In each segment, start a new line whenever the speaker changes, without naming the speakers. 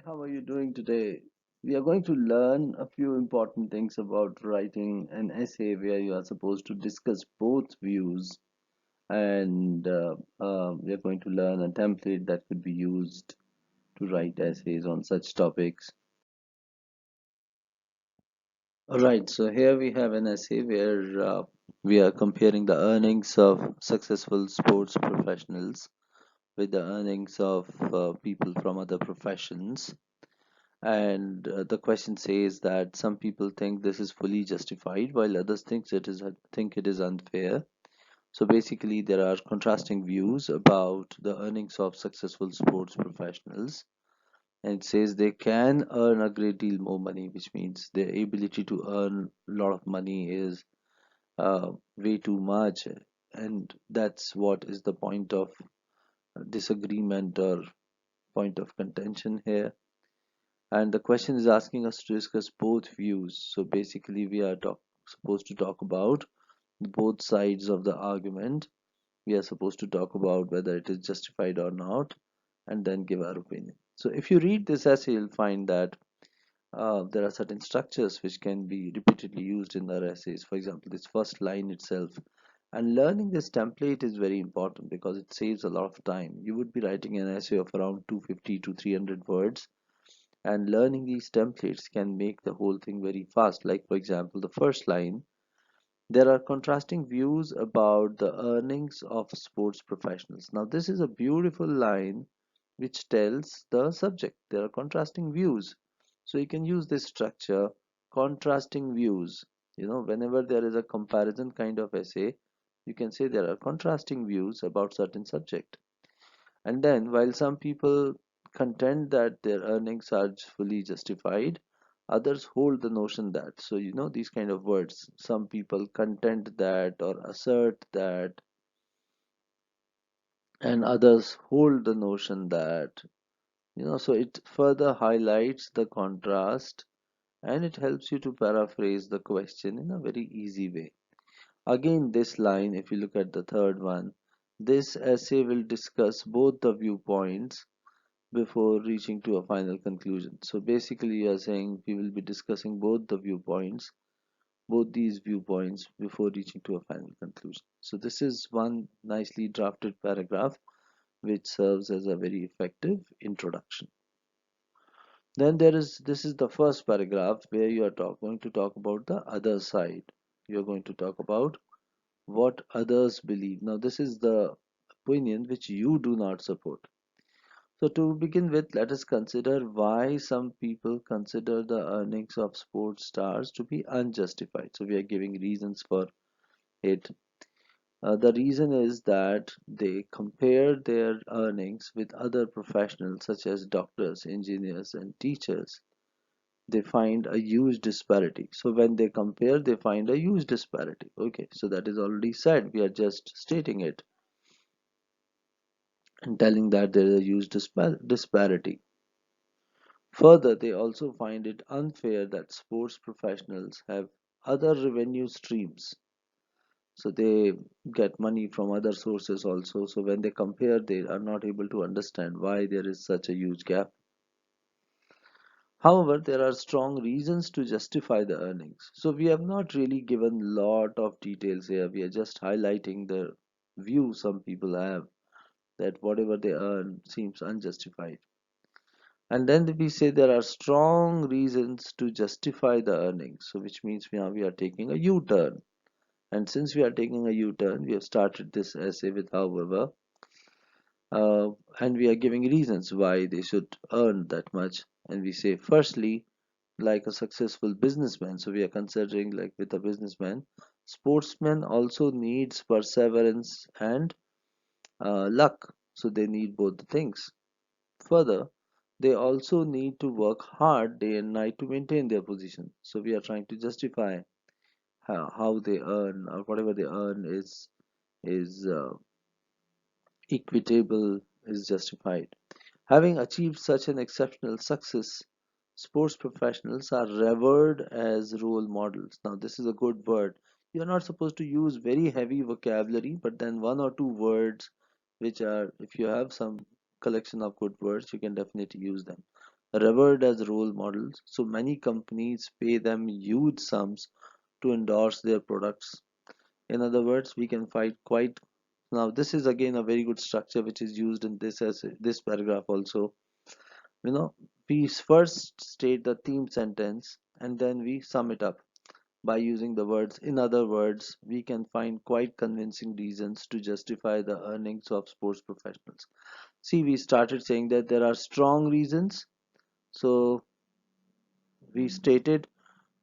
How are you doing today? We are going to learn a few important things about writing an essay where you are supposed to discuss both views, and we are going to learn a template that could be used to write essays on such topics. Alright, so here we have an essay where we are comparing the earnings of successful sports professionals with the earnings of people from other professions. And the question says that some people think this is fully justified while others think it is unfair. So basically there are contrasting views about the earnings of successful sports professionals, and it says they can earn a great deal more money, which means their ability to earn a lot of money is way too much, and that's what is the point of disagreement or point of contention here. And the question is asking us to discuss both views. So basically we are supposed to talk about both sides of the argument. We are supposed to talk about whether it is justified or not, and then give our opinion. So if you read this essay, you'll find that there are certain structures which can be repeatedly used in our essays. For example, this first line itself. And learning this template is very important because it saves a lot of time. You would be writing an essay of around 250 to 300 words, and learning these templates can make the whole thing very fast. Like for example, the first line, there are contrasting views about the earnings of sports professionals. Now this is a beautiful line which tells the subject there are contrasting views. So you can use this structure, contrasting views. Whenever there is a comparison kind of essay, you can say there are contrasting views about certain subject. And then, while some people contend that their earnings are fully justified, others hold the notion that. So, these kind of words, some people contend that or assert that, and others hold the notion that. So it further highlights the contrast, and it helps you to paraphrase the question in a very easy way. Again, this line, if you look at the third one, this essay will discuss both the viewpoints before reaching to a final conclusion. So basically, you are saying we will be discussing both these viewpoints before reaching to a final conclusion. So this is one nicely drafted paragraph which serves as a very effective introduction. Then this is the first paragraph where you are going to talk about the other side. You are going to talk about what others believe. Now this is the opinion which you do not support. So to begin with, let us consider why some people consider the earnings of sports stars to be unjustified. So we are giving reasons for it. The reason is that they compare their earnings with other professionals such as doctors, engineers, and teachers. They find a huge disparity. So when they compare, they find a huge disparity. Okay, so that is already said. We are just stating it and telling that there is a huge disparity. Further, they also find it unfair that sports professionals have other revenue streams. So they get money from other sources also. So when they compare, they are not able to understand why there is such a huge gap. However, there are strong reasons to justify the earnings. So we have not really given lot of details here. We are just highlighting the view some people have that whatever they earn seems unjustified. And then we say there are strong reasons to justify the earnings. So which means we are taking a U-turn. And since we are taking a U-turn, we have started this essay with however, and we are giving reasons why they should earn that much. And we say, firstly, like a successful businessman. So we are considering like with a businessman, sportsman also needs perseverance and luck. So they need both the things. Further, they also need to work hard day and night to maintain their position. So we are trying to justify how they earn or whatever they earn is equitable, is justified. Having achieved such an exceptional success, sports professionals are revered as role models. Now, this is a good word. You're not supposed to use very heavy vocabulary, but then one or two words which are, if you have some collection of good words, you can definitely use them. revered as role models. So many companies pay them huge sums to endorse their products. In other words, we can find quite now this is again a very good structure which is used in this as this paragraph also. You know, we first state the theme sentence and then we sum it up by using the words. In other words, we can find quite convincing reasons to justify the earnings of sports professionals. See, we started saying that there are strong reasons. So we stated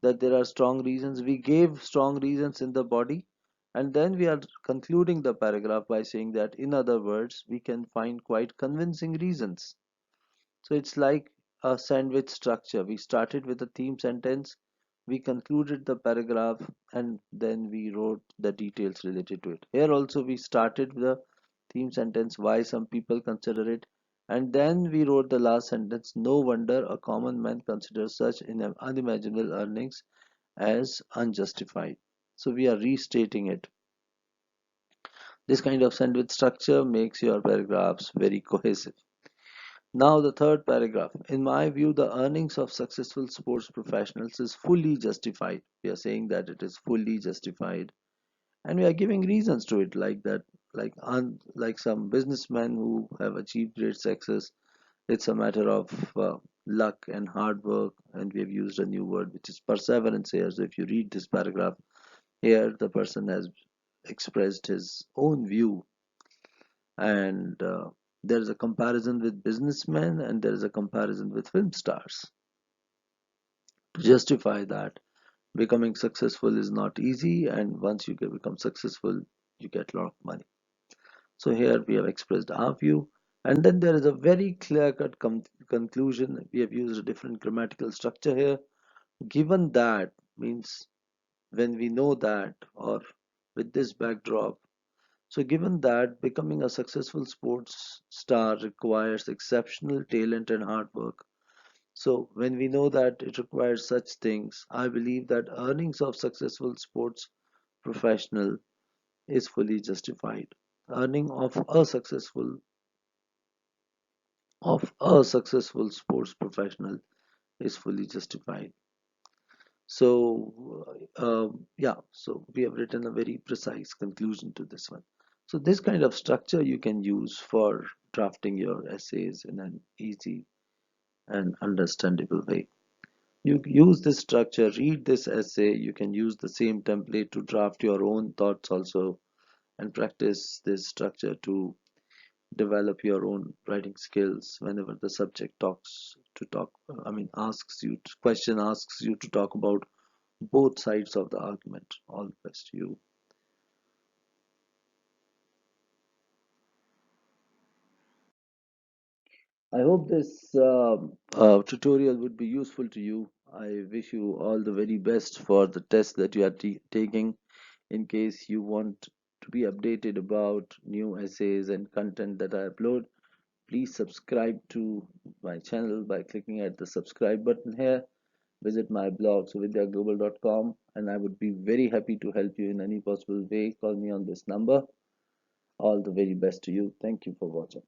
that there are strong reasons. We gave strong reasons in the body. And then we are concluding the paragraph by saying that, in other words, we can find quite convincing reasons. So it's like a sandwich structure. We started with a theme sentence, we concluded the paragraph, and then we wrote the details related to it. Here also we started with a theme sentence, why some people consider it, and then we wrote the last sentence, no wonder a common man considers such unimaginable earnings as unjustified. So we are restating it. This kind of sandwich structure makes your paragraphs very cohesive. Now, the third paragraph. In my view, the earnings of successful sports professionals is fully justified. We are saying that it is fully justified, and we are giving reasons to it, like that, like some businessmen who have achieved great success. It's a matter of luck and hard work, and we have used a new word which is perseverance here. So, if you read this paragraph here, the person has expressed his own view and there is a comparison with businessmen and there is a comparison with film stars to justify that becoming successful is not easy, and once you become successful you get a lot of money. So here we have expressed our view, and then there is a very clear cut conclusion. We have used a different grammatical structure here. Given that means when we know that, or with this backdrop. So, given that becoming a successful sports star requires exceptional talent and hard work, so when we know that it requires such things, I believe that earnings of successful sports professional is fully justified. Earning of a successful sports professional is fully justified. So, yeah, so we have written a very precise conclusion to this one. So, this kind of structure you can use for drafting your essays in an easy and understandable way. You use this structure, read this essay, you can use the same template to draft your own thoughts also, and practice this structure to develop your own writing skills whenever the subject asks you, question asks you to talk about both sides of the argument. All the best to you. I hope this tutorial would be useful to you. I wish you all the very best for the test that you are taking. In case you want to be updated about new essays and content that I upload, please subscribe to my channel by clicking at the subscribe button here. Visit my blog suvidyaglobal.com, and I would be very happy to help you in any possible way. Call me on this number. All the very best to you. Thank you for watching.